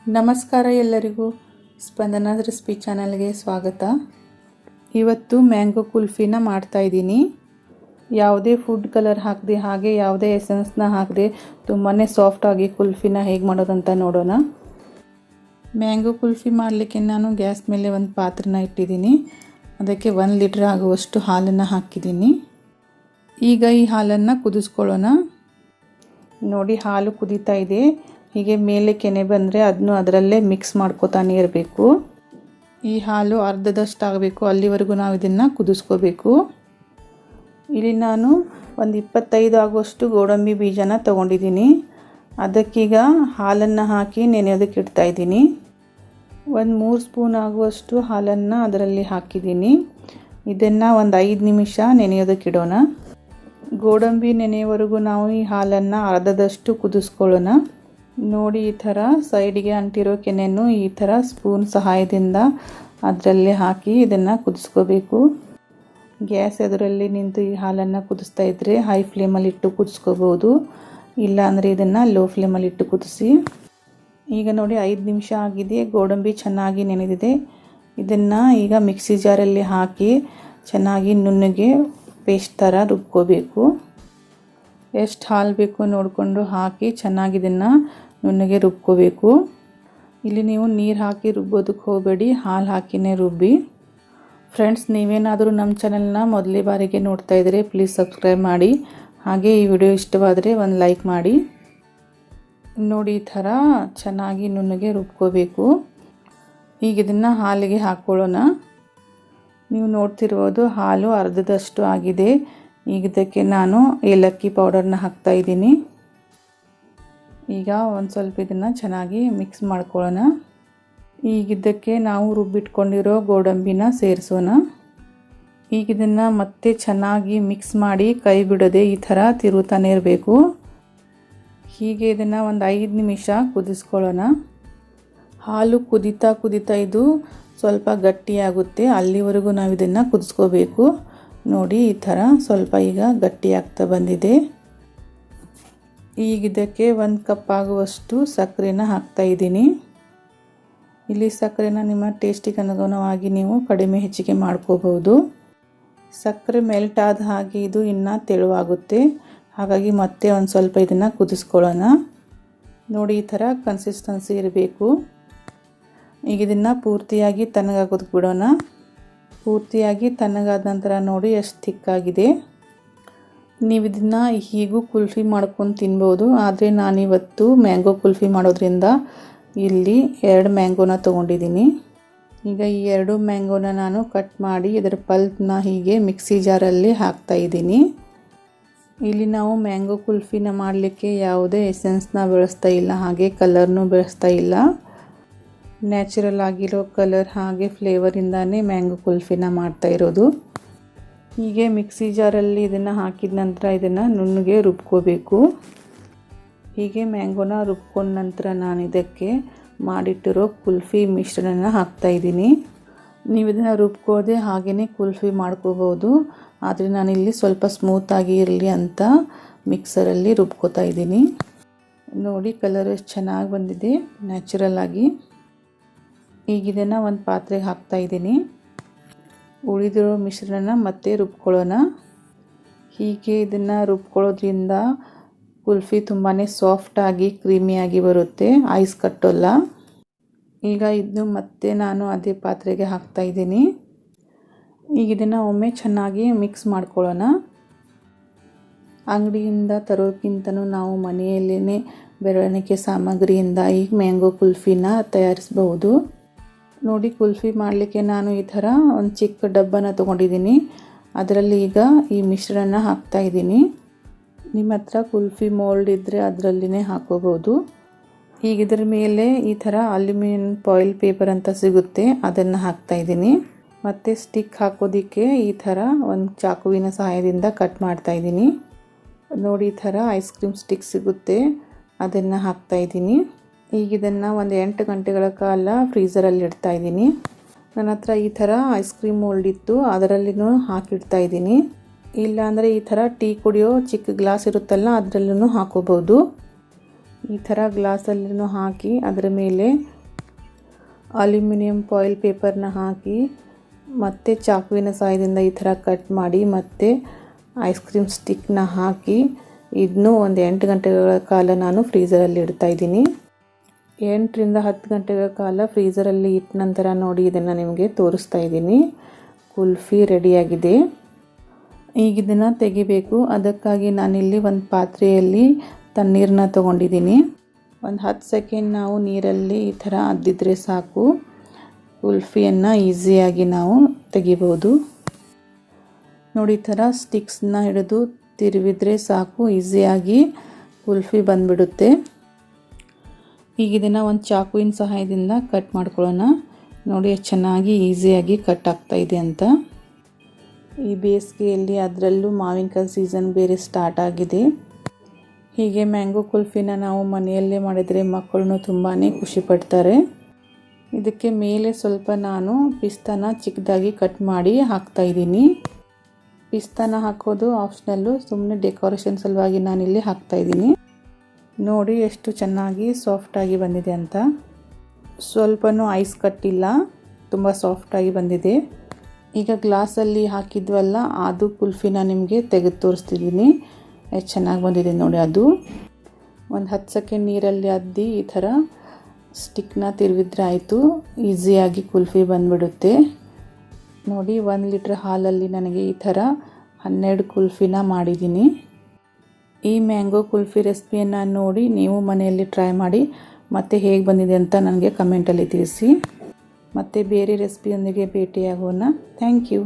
ನಮಸ್ಕಾರ ಎಲ್ಲರಿಗೂ, ಸ್ಪಂದನ ರೆಸಿಪಿ ಚಾನಲ್ಗೆ ಸ್ವಾಗತ. ಇವತ್ತು ಮ್ಯಾಂಗೋ ಕುಲ್ಫಿನ ಮಾಡ್ತಾಯಿದ್ದೀನಿ. ಯಾವುದೇ ಫುಡ್ ಕಲರ್ ಹಾಕದೆ, ಹಾಗೆ ಯಾವುದೇ ಎಸೆನ್ಸ್ನ ಹಾಕದೆ ತುಂಬಾ ಸಾಫ್ಟಾಗಿ ಕುಲ್ಫಿನ ಹೇಗೆ ಮಾಡೋದಂತ ನೋಡೋಣ. ಮ್ಯಾಂಗೋ ಕುಲ್ಫಿ ಮಾಡಲಿಕ್ಕೆ ನಾನು ಗ್ಯಾಸ್ ಮೇಲೆ ಒಂದು ಪಾತ್ರೆನ ಇಟ್ಟಿದ್ದೀನಿ. ಅದಕ್ಕೆ 1 ಲೀಟ್ರ್ ಆಗುವಷ್ಟು ಹಾಲನ್ನು ಹಾಕಿದ್ದೀನಿ. ಈಗ ಈ ಹಾಲನ್ನು ಕುದಿಸ್ಕೊಳ್ಳೋಣ. ನೋಡಿ, ಹಾಲು ಕುದೀತಾ ಇದೆ. ಹೀಗೆ ಮೇಲೆ ಕೆನೆ ಬಂದರೆ ಅದನ್ನು ಅದರಲ್ಲೇ ಮಿಕ್ಸ್ ಮಾಡ್ಕೋತಾನೆ ಇರಬೇಕು. ಈ ಹಾಲು ಅರ್ಧದಷ್ಟು ಆಗಬೇಕು, ಅಲ್ಲಿವರೆಗೂ ನಾವು ಇದನ್ನು ಕುದಿಸ್ಕೋಬೇಕು. ಇಲ್ಲಿ ನಾನು ಒಂದು 25 ಆಗುವಷ್ಟು ಗೋಡಂಬಿ ಬೀಜನ ತೊಗೊಂಡಿದ್ದೀನಿ. ಅದಕ್ಕೀಗ ಹಾಲನ್ನು ಹಾಕಿ ನೆನೆಯೋದಕ್ಕೆ ಇಡ್ತಾಯಿದ್ದೀನಿ. ಒಂದು 3 ಸ್ಪೂನ್ ಆಗುವಷ್ಟು ಹಾಲನ್ನು ಅದರಲ್ಲಿ ಹಾಕಿದ್ದೀನಿ. ಇದನ್ನು ಒಂದು 5 ನಿಮಿಷ ನೆನೆಯೋದಕ್ಕೆ ಇಡೋಣ. ಗೋಡಂಬಿ ನೆನೆಯವರೆಗೂ ನಾವು ಈ ಹಾಲನ್ನು ಅರ್ಧದಷ್ಟು ಕುದಿಸ್ಕೊಳ್ಳೋಣ. ನೋಡಿ, ಈ ಥರ ಸೈಡಿಗೆ ಅಂಟಿರೋ ಕೆನೆಯನ್ನು ಈ ಥರ ಸ್ಪೂನ್ ಸಹಾಯದಿಂದ ಅದರಲ್ಲೇ ಹಾಕಿ ಇದನ್ನು ಕುದಿಸ್ಕೋಬೇಕು. ಗ್ಯಾಸ್ ಎದುರಲ್ಲಿ ನಿಂತು ಈ ಹಾಲನ್ನು ಕುದಿಸ್ತಾ ಇದ್ದರೆ ಹೈ ಫ್ಲೇಮಲ್ಲಿ ಇಟ್ಟು ಕುದಿಸ್ಕೋಬೋದು, ಇಲ್ಲಾಂದರೆ ಇದನ್ನು ಲೋ ಫ್ಲೇಮಲ್ಲಿ ಇಟ್ಟು ಕುದಿಸಿ. ಈಗ ನೋಡಿ, 5 ನಿಮಿಷ ಆಗಿದೆ. ಗೋಡಂಬಿ ಚೆನ್ನಾಗಿ ನೆನೆದಿದೆ. ಇದನ್ನು ಈಗ ಮಿಕ್ಸಿ ಜಾರಲ್ಲಿ ಹಾಕಿ ಚೆನ್ನಾಗಿ ನುಣ್ಣಗೆ ಪೇಸ್ಟ್ ಥರ ರುಬ್ಕೋಬೇಕು. ಎಷ್ಟು ಹಾಲು ಬೇಕು ನೋಡಿಕೊಂಡು ಹಾಕಿ ಚೆನ್ನಾಗಿ ಇದನ್ನು ನುಣ್ಣಗೆ ರುಬ್ಕೋಬೇಕು. ಇಲ್ಲಿ ನೀವು ನೀರು ಹಾಕಿ ರುಬ್ಬೋದಕ್ಕೆ ಹೋಗಬೇಡಿ, ಹಾಲು ಹಾಕಿನೇ ರುಬ್ಬಿ. ಫ್ರೆಂಡ್ಸ್, ನೀವೇನಾದರೂ ನಮ್ಮ ಚಾನಲ್ನ ಮೊದಲೇ ಬಾರಿಗೆ ನೋಡ್ತಾ ಇದ್ದರೆ ಪ್ಲೀಸ್ ಸಬ್ಸ್ಕ್ರೈಬ್ ಮಾಡಿ. ಹಾಗೆ ಈ ವಿಡಿಯೋ ಇಷ್ಟವಾದರೆ ಒಂದು ಲೈಕ್ ಮಾಡಿ. ನೋಡಿ, ಈ ಥರ ಚೆನ್ನಾಗಿ ನುಣ್ಣಗೆ ರುಬ್ಕೋಬೇಕು. ಈಗ ಇದನ್ನು ಹಾಲಿಗೆ ಹಾಕ್ಕೊಳ್ಳೋಣ. ನೀವು ನೋಡ್ತಿರ್ಬೋದು, ಹಾಲು ಅರ್ಧದಷ್ಟು ಆಗಿದೆ. ಈಗ ಇದಕ್ಕೆ ನಾನು ಏಲಕ್ಕಿ ಪೌಡರ್ನ ಹಾಕ್ತಾಯಿದ್ದೀನಿ. ಈಗ ಒಂದು ಸ್ವಲ್ಪ ಇದನ್ನು ಚೆನ್ನಾಗಿ ಮಿಕ್ಸ್ ಮಾಡ್ಕೊಳ್ಳೋಣ. ಈಗ ಇದಕ್ಕೆ ನಾವು ರುಬ್ಬಿಟ್ಕೊಂಡಿರೋ ಗೋಡಂಬಿನ ಸೇರಿಸೋಣ. ಈಗ ಇದನ್ನು ಮತ್ತೆ ಚೆನ್ನಾಗಿ ಮಿಕ್ಸ್ ಮಾಡಿ ಕೈ ಬಿಡದೆ ಈ ಥರ ತಿರುತ್ತಾನೆ ಇರಬೇಕು. ಹೀಗೆ ಇದನ್ನು ಒಂದು 5 ನಿಮಿಷ ಕುದಿಸ್ಕೊಳ್ಳೋಣ. ಹಾಲು ಕುದೀತಾ ಇದು ಸ್ವಲ್ಪ ಗಟ್ಟಿಯಾಗುತ್ತೆ, ಅಲ್ಲಿವರೆಗೂ ನಾವು ಇದನ್ನು ಕುದಿಸ್ಕೋಬೇಕು. ನೋಡಿ, ಈ ಥರ ಸ್ವಲ್ಪ ಈಗ ಗಟ್ಟಿಯಾಗ್ತಾ ಬಂದಿದೆ. ಈಗ ಇದಕ್ಕೆ 1 ಕಪ್ ಆಗುವಷ್ಟು ಸಕ್ಕರೆನ ಹಾಕ್ತಾಯಿದ್ದೀನಿ. ಇಲ್ಲಿ ಸಕ್ಕರೆನ ನಿಮ್ಮ ಟೇಸ್ಟಿಗೆ ಅನುಗುಣವಾಗಿ ನೀವು ಕಡಿಮೆ ಹೆಚ್ಚಿಗೆ ಮಾಡ್ಕೋಬಹುದು. ಸಕ್ಕರೆ ಮೆಲ್ಟ್ ಆದ ಹಾಗೆ ಇದು ಇನ್ನೂ ತೆಳುವಾಗುತ್ತೆ. ಹಾಗಾಗಿ ಮತ್ತೆ ಒಂದು ಸ್ವಲ್ಪ ಇದನ್ನು ಕುದಿಸ್ಕೊಳ್ಳೋಣ. ನೋಡಿ, ಈ ಥರ ಕನ್ಸಿಸ್ಟೆನ್ಸಿ ಇರಬೇಕು. ಈಗ ಇದನ್ನು ಪೂರ್ತಿಯಾಗಿ ತಣ್ಣಗಾಗೋದಕ್ಕೆ ಬಿಡೋಣ. ಪೂರ್ತಿಯಾಗಿ ತಣ್ಣಗಾದ ನಂತರ ನೋಡಿ ಎಷ್ಟು ಥಿಕ್ಕಾಗಿದೆ. ನೀವು ಇದನ್ನು ಹೀಗೂ ಕುಲ್ಫಿ ಮಾಡ್ಕೊಂಡು ತಿನ್ಬೋದು. ಆದರೆ ನಾನಿವತ್ತು ಮ್ಯಾಂಗೋ ಕುಲ್ಫಿ ಮಾಡೋದ್ರಿಂದ ಇಲ್ಲಿ 2 ಮ್ಯಾಂಗೋನ ತೊಗೊಂಡಿದ್ದೀನಿ. ಈಗ ಈ 2 ಮ್ಯಾಂಗೋನ ನಾನು ಕಟ್ ಮಾಡಿ ಇದರ ಪಲ್ಪ್ನ ಹೀಗೆ ಮಿಕ್ಸಿ ಜಾರಲ್ಲಿ ಹಾಕ್ತಾಯಿದ್ದೀನಿ. ಇಲ್ಲಿ ನಾವು ಮ್ಯಾಂಗೋ ಕುಲ್ಫಿನ ಮಾಡಲಿಕ್ಕೆ ಯಾವುದೇ ಎಸೆನ್ಸ್ನ ಬೆಳೆಸ್ತಾ ಇಲ್ಲ, ಹಾಗೆ ಕಲರ್ನೂ ಬೆಳೆಸ್ತಾ ಇಲ್ಲ. ನ್ಯಾಚುರಲ್ ಆಗಿರೋ ಕಲರ್ ಹಾಗೆ ಫ್ಲೇವರಿಂದಾನೇ ಮ್ಯಾಂಗೋ ಕುಲ್ಫಿನ ಮಾಡ್ತಾ ಇರೋದು. ಹೀಗೆ ಮಿಕ್ಸಿ ಜಾರಲ್ಲಿ ಇದನ್ನು ಹಾಕಿದ ನಂತರ ಇದನ್ನು ನುಣ್ಣಗೆ ರುಬ್ಕೋಬೇಕು. ಹೀಗೆ ಮ್ಯಾಂಗೋನ ರುಬ್ಕೊಂಡ ನಂತರ ನಾನು ಇದಕ್ಕೆ ಮಾಡಿಟ್ಟಿರೋ ಕುಲ್ಫಿ ಮಿಶ್ರಣನ ಹಾಕ್ತಾಯಿದ್ದೀನಿ. ನೀವು ಇದನ್ನು ರುಬ್ಕೋದೆ ಹಾಗೆಯೇ ಕುಲ್ಫಿ ಮಾಡ್ಕೋಬೋದು. ಆದರೆ ನಾನಿಲ್ಲಿ ಸ್ವಲ್ಪ ಸ್ಮೂತಾಗಿ ಇರಲಿ ಅಂತ ಮಿಕ್ಸರಲ್ಲಿ ರುಬ್ಕೋತಾ ಇದ್ದೀನಿ. ನೋಡಿ, ಕಲರ್ ಎಷ್ಟು ಚೆನ್ನಾಗಿ ಬಂದಿದೆ ನ್ಯಾಚುರಲ್ ಆಗಿ. ಈಗ ಇದನ್ನು ಒಂದು ಪಾತ್ರೆಗೆ ಹಾಕ್ತಾಯಿದ್ದೀನಿ. ಉಳಿದಿರೋ ಮಿಶ್ರಣ ಮತ್ತೆ ರುಬ್ಕೊಳ್ಳೋಣ. ಹೀಗೆ ಇದನ್ನು ರುಬ್ಕೊಳ್ಳೋದ್ರಿಂದ ಕುಲ್ಫಿ ತುಂಬಾ ಸಾಫ್ಟಾಗಿ ಕ್ರೀಮಿಯಾಗಿ ಬರುತ್ತೆ, ಐಸ್ ಕಟ್ಟೋಲ್ಲ. ಈಗ ಇದನ್ನು ಮತ್ತೆ ನಾನು ಅದೇ ಪಾತ್ರೆಗೆ ಹಾಕ್ತಾಯಿದ್ದೀನಿ. ಈಗ ಇದನ್ನು ಒಮ್ಮೆ ಚೆನ್ನಾಗಿ ಮಿಕ್ಸ್ ಮಾಡ್ಕೊಳ್ಳೋಣ. ಅಂಗಡಿಯಿಂದ ತರೋಕ್ಕಿಂತನೂ ನಾವು ಮನೆಯಲ್ಲೇ ಬೆರಳಿಕೆ ಸಾಮಗ್ರಿಯಿಂದ ಈ ಮ್ಯಾಂಗೋ ಕುಲ್ಫಿನ ತಯಾರಿಸಬಹುದು. ನೋಡಿ, ಕುಲ್ಫಿ ಮಾಡಲಿಕ್ಕೆ ನಾನು ಈ ಥರ ಒಂದು ಚಿಕ್ಕ ಡಬ್ಬನ ತೊಗೊಂಡಿದ್ದೀನಿ. ಅದರಲ್ಲಿ ಈಗ ಈ ಮಿಶ್ರಣ ಹಾಕ್ತಾಯಿದ್ದೀನಿ. ನಿಮ್ಮ ಹತ್ರ ಕುಲ್ಫಿ ಮೋಲ್ಡ್ ಇದ್ದರೆ ಅದರಲ್ಲಿನೇ ಹಾಕೋಬೋದು. ಈಗ ಇದರ ಮೇಲೆ ಈ ಥರ ಅಲ್ಯೂಮಿನಿಯಂ ಫಾಯಿಲ್ ಪೇಪರ್ ಅಂತ ಸಿಗುತ್ತೆ, ಅದನ್ನು ಹಾಕ್ತಾಯಿದ್ದೀನಿ. ಮತ್ತು ಸ್ಟಿಕ್ ಹಾಕೋದಕ್ಕೆ ಈ ಥರ ಒಂದು ಚಾಕುವಿನ ಸಹಾಯದಿಂದ ಕಟ್ ಮಾಡ್ತಾಯಿದ್ದೀನಿ. ನೋಡಿ, ಈ ಥರ ಐಸ್ ಕ್ರೀಮ್ ಸ್ಟಿಕ್ ಸಿಗುತ್ತೆ, ಅದನ್ನು ಹಾಕ್ತಾಯಿದ್ದೀನಿ. ಈಗ ಇದನ್ನು ಒಂದು 8 ಗಂಟೆಗಳ ಕಾಲ ಫ್ರೀಝರಲ್ಲಿ ಇಡ್ತಾಯಿದ್ದೀನಿ. ನನ್ನ ಹತ್ರ ಈ ಥರ ಐಸ್ ಕ್ರೀಮ್ ಮೋಲ್ಡ್ ಇತ್ತು, ಅದರಲ್ಲಿನೂ ಹಾಕಿಡ್ತಾಯಿದ್ದೀನಿ. ಇಲ್ಲಾಂದರೆ ಈ ಥರ ಟೀ ಕುಡಿಯೋ ಚಿಕ್ಕ ಗ್ಲಾಸ್ ಇರುತ್ತಲ್ಲ, ಅದರಲ್ಲೂ ಹಾಕೋಬೋದು. ಈ ಥರ ಗ್ಲಾಸಲ್ಲೂ ಹಾಕಿ ಅದರ ಮೇಲೆ ಅಲ್ಯೂಮಿನಿಯಂ ಫಾಯಿಲ್ ಪೇಪರ್ನ ಹಾಕಿ ಮತ್ತು ಚಾಕುವಿನ ಸಹಾಯದಿಂದ ಈ ಥರ ಕಟ್ ಮಾಡಿ ಮತ್ತು ಐಸ್ ಕ್ರೀಮ್ ಸ್ಟಿಕ್ನ ಹಾಕಿ ಇದನ್ನು ಒಂದು 8 ಗಂಟೆಗಳ ಕಾಲ ನಾನು ಫ್ರೀಝರಲ್ಲಿ ಇಡ್ತಾಯಿದ್ದೀನಿ. 8ರಿಂದ 10 ಗಂಟೆಗಳ ಕಾಲ ಫ್ರೀಝರಲ್ಲಿ ಇಟ್ಟ ನಂತರ ನೋಡಿ ಇದನ್ನು ನಿಮಗೆ ತೋರಿಸ್ತಾ ಇದ್ದೀನಿ. ಕುಲ್ಫಿ ರೆಡಿಯಾಗಿದೆ. ಈಗ ಇದನ್ನು ತೆಗಿಬೇಕು. ಅದಕ್ಕಾಗಿ ನಾನಿಲ್ಲಿ ಒಂದು ಪಾತ್ರೆಯಲ್ಲಿ ತಣ್ಣೀರನ್ನ ತೊಗೊಂಡಿದ್ದೀನಿ. ಒಂದು 10 ಸೆಕೆಂಡ್ ನಾವು ನೀರಲ್ಲಿ ಈ ಥರ ಅದ್ದಿದ್ರೆ ಸಾಕು, ಕುಲ್ಫಿಯನ್ನು ಈಸಿಯಾಗಿ ನಾವು ತೆಗಿಬೋದು. ನೋಡಿ, ಈ ಥರ ಸ್ಟಿಕ್ಸ್ನ ಹಿಡಿದು ತಿರುವಿದ್ರೆ ಸಾಕು, ಈಸಿಯಾಗಿ ಕುಲ್ಫಿ ಬಂದುಬಿಡುತ್ತೆ. ಈಗ ಇದನ್ನು ಒಂದು ಚಾಕುವಿನ ಸಹಾಯದಿಂದ ಕಟ್ ಮಾಡ್ಕೊಳ್ಳೋಣ. ನೋಡಿ ಎಷ್ಟು ಚೆನ್ನಾಗಿ ಈಸಿಯಾಗಿ ಕಟ್ ಆಗ್ತಾಯಿದೆ ಅಂತ. ಈ ಬೇಸಿಗೆಯಲ್ಲಿ ಅದರಲ್ಲೂ ಮಾವಿನಕಾಯಿ ಸೀಸನ್ ಬೇರೆ ಸ್ಟಾರ್ಟ್ ಆಗಿದೆ. ಹೀಗೆ ಮ್ಯಾಂಗೋ ಕುಲ್ಫಿನ ನಾವು ಮನೆಯಲ್ಲೇ ಮಾಡಿದರೆ ಮಕ್ಕಳು ತುಂಬಾ ಖುಷಿಪಡ್ತಾರೆ. ಇದಕ್ಕೆ ಮೇಲೆ ಸ್ವಲ್ಪ ನಾನು ಪಿಸ್ತಾನ ಚಿಕ್ಕದಾಗಿ ಕಟ್ ಮಾಡಿ ಹಾಕ್ತಾಯಿದ್ದೀನಿ. ಪಿಸ್ತಾನ ಹಾಕೋದು ಆಪ್ಷನಲ್ಲು, ಸುಮ್ಮನೆ ಡೆಕೋರೇಷನ್ ಸಲುವಾಗಿ ನಾನಿಲ್ಲಿ ಹಾಕ್ತಾಯಿದ್ದೀನಿ. ನೋಡಿ ಎಷ್ಟು ಚೆನ್ನಾಗಿ ಸಾಫ್ಟಾಗಿ ಬಂದಿದೆ ಅಂತ. ಸ್ವಲ್ಪನೂ ಐಸ್ ಕಟ್ಟಿಲ್ಲ, ತುಂಬ ಸಾಫ್ಟಾಗಿ ಬಂದಿದೆ. ಈಗ ಗ್ಲಾಸಲ್ಲಿ ಹಾಕಿದ್ವಲ್ಲ ಅದು ಕುಲ್ಫಿನ ನಿಮಗೆ ತೆಗೆದು ತೋರಿಸ್ತಿದ್ದೀನಿ. ಎಷ್ಟು ಚೆನ್ನಾಗಿ ಬಂದಿದೆ ನೋಡಿ. ಅದು ಒಂದು 10 ಸೆಕೆಂಡ್ ನೀರಲ್ಲಿ ಅದ್ದಿ ಈ ಥರ ಸ್ಟಿಕ್ನ ತಿರುವಿದ್ರೆ ಆಯಿತು, ಈಸಿಯಾಗಿ ಕುಲ್ಫಿ ಬಂದುಬಿಡುತ್ತೆ. ನೋಡಿ, 1 ಲೀಟ್ರ್ ಹಾಲಲ್ಲಿ ನನಗೆ ಈ ಥರ 12 ಕುಲ್ಫಿನ ಮಾಡಿದ್ದೀನಿ. ಈ ಮ್ಯಾಂಗೋ ಕುಲ್ಫಿ ರೆಸಿಪಿಯನ್ನು ನೋಡಿ ನೀವು ಮನೆಯಲ್ಲಿ ಟ್ರೈ ಮಾಡಿ ಮತ್ತು ಹೇಗೆ ಬಂದಿದೆ ಅಂತ ನನಗೆ ಕಮೆಂಟಲ್ಲಿ ತಿಳಿಸಿ. ಮತ್ತು ಬೇರೆ ರೆಸಿಪಿಯೊಂದಿಗೆ ಭೇಟಿಯಾಗೋಣ. Thank you.